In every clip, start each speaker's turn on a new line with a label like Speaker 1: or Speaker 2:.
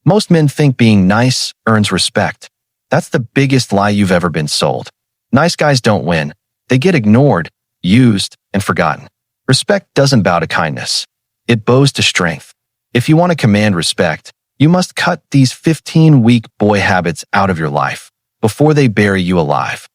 Speaker 1: Most men think being nice earns respect. That's the biggest lie you've ever been sold. Nice guys don't win. They get ignored, used, and forgotten. Respect doesn't bow to kindness. It bows to strength. If you want to command respect, you must cut these 15 weak boy habits out of your life before they bury you alive.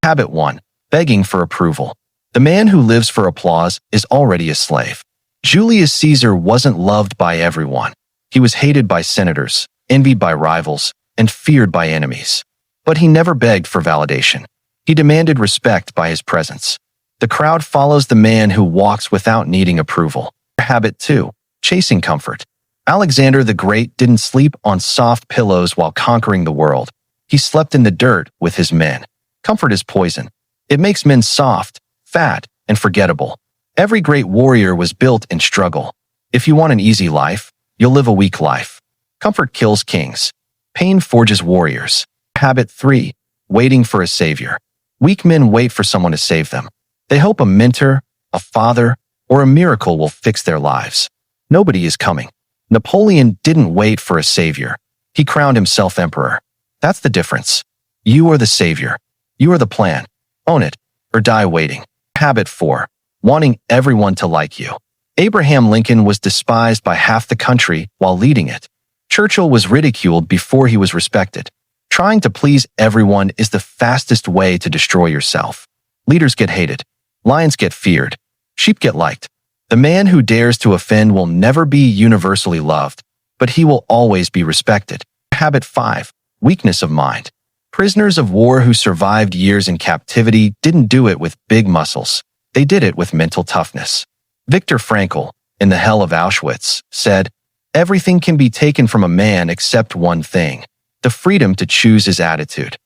Speaker 1: Habit 1. Begging for approval. The man who lives for applause is already a slave. Julius Caesar wasn't loved by everyone. He was hated by senators, envied by rivals, and feared by enemies. But he never begged for validation. He demanded respect by his presence. The crowd follows the man who walks without needing approval. Habit 2. Chasing comfort. Alexander the Great didn't sleep on soft pillows while conquering the world. He slept in the dirt with his men. Comfort is poison. It makes men soft, fat, and forgettable. Every great warrior was built in struggle. If you want an easy life, you'll live a weak life. Comfort kills kings. Pain forges warriors. Habit 3. Waiting for a savior. Weak men wait for someone to save them. They hope a mentor, a father, or a miracle will fix their lives. Nobody is coming. Napoleon didn't wait for a savior. He crowned himself emperor. That's the difference. You are the savior. You are the plan. Own it, or die waiting. Habit 4. Wanting everyone to like you. Abraham Lincoln was despised by half the country while leading it. Churchill was ridiculed before he was respected. Trying to please everyone is the fastest way to destroy yourself. Leaders get hated. Lions get feared. Sheep get liked. The man who dares to offend will never be universally loved, but he will always be respected. Habit 5. Weakness of mind. Prisoners of war who survived years in captivity didn't do it with big muscles. They did it with mental toughness. Viktor Frankl, in the hell of Auschwitz, said, "Everything can be taken from a man except one thing, the freedom to choose his attitude."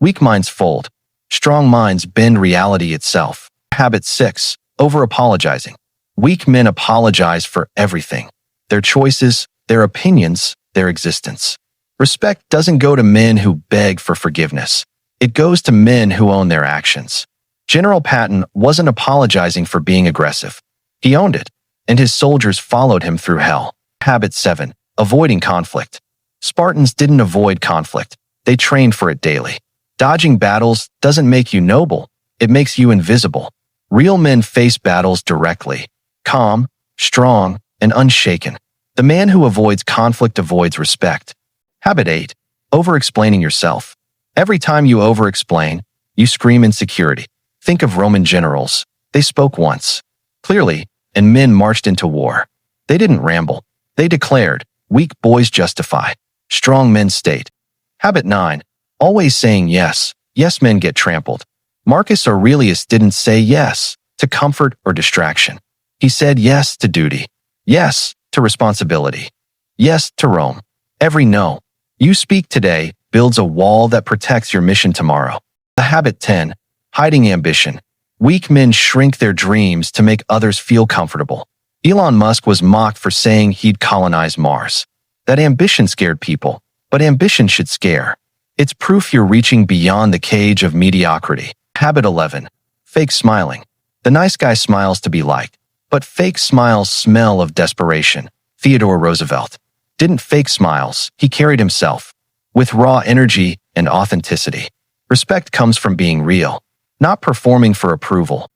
Speaker 1: Weak minds fold. Strong minds bend reality itself. Habit 6. Over-apologizing. Weak men apologize for everything. Their choices, their opinions, their existence. Respect doesn't go to men who beg for forgiveness. It goes to men who own their actions. General Patton wasn't apologizing for being aggressive. He owned it, and his soldiers followed him through hell. Habit 7. Avoiding conflict. Spartans didn't avoid conflict. They trained for it daily. Dodging battles doesn't make you noble. It makes you invisible. Real men face battles directly. Calm, strong, and unshaken. The man who avoids conflict avoids respect. Habit 8. Over-explaining yourself. Every time you over-explain, you scream insecurity. Think of Roman generals. They spoke once, clearly, and men marched into war. They didn't ramble. They declared, "Weak boys justify. Strong men state." Habit 9. Always saying yes. Yes men get trampled. Marcus Aurelius didn't say yes to comfort or distraction. He said yes to duty. Yes to responsibility. Yes to Rome. Every no you speak today builds a wall that protects your mission tomorrow. Habit 10. Hiding ambition. Weak men shrink their dreams to make others feel comfortable. Elon Musk was mocked for saying he'd colonize Mars. That ambition scared people, but ambition should scare. It's proof you're reaching beyond the cage of mediocrity. Habit 11. Fake smiling. The nice guy smiles to be liked, but fake smiles smell of desperation. Theodore Roosevelt didn't fake smiles, he carried himself with raw energy and authenticity. Respect comes from being real, not performing for approval.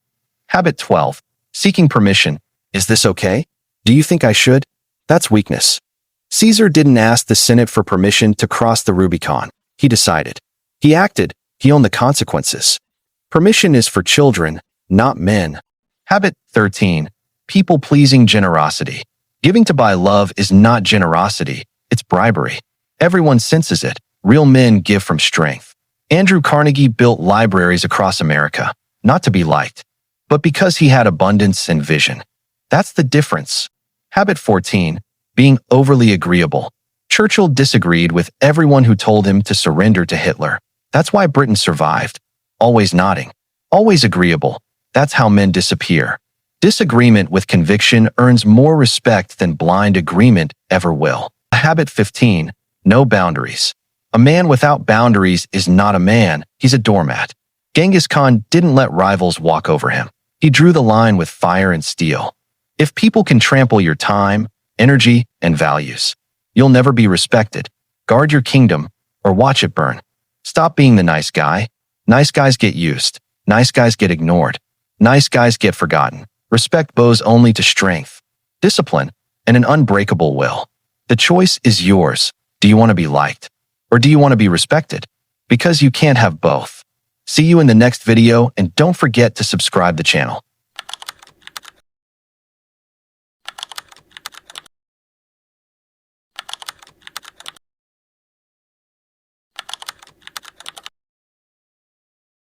Speaker 1: Habit 12. Seeking permission. Is this okay? Do you think I should? That's weakness. Caesar didn't ask the Senate for permission to cross the Rubicon. He decided. He acted. He owned the consequences. Permission is for children, not men. Habit 13. People-pleasing generosity. Giving to buy love is not generosity, it's bribery. Everyone senses it. Real men give from strength. Andrew Carnegie built libraries across America, not to be liked, but because he had abundance and vision. That's the difference. Habit 14. Being overly agreeable. Churchill disagreed with everyone who told him to surrender to Hitler. That's why Britain survived. Always nodding. Always agreeable. That's how men disappear. Disagreement with conviction earns more respect than blind agreement ever will. Habit 15. No boundaries. A man without boundaries is not a man, he's a doormat. Genghis Khan didn't let rivals walk over him. He drew the line with fire and steel. If people can trample your time, energy, and values, you'll never be respected. Guard your kingdom or watch it burn. Stop being the nice guy. Nice guys get used. Nice guys get ignored. Nice guys get forgotten. Respect bows only to strength, discipline, and an unbreakable will. The choice is yours. Do you want to be liked? Or do you want to be respected? Because you can't have both. See you in the next video, and don't forget to subscribe the channel.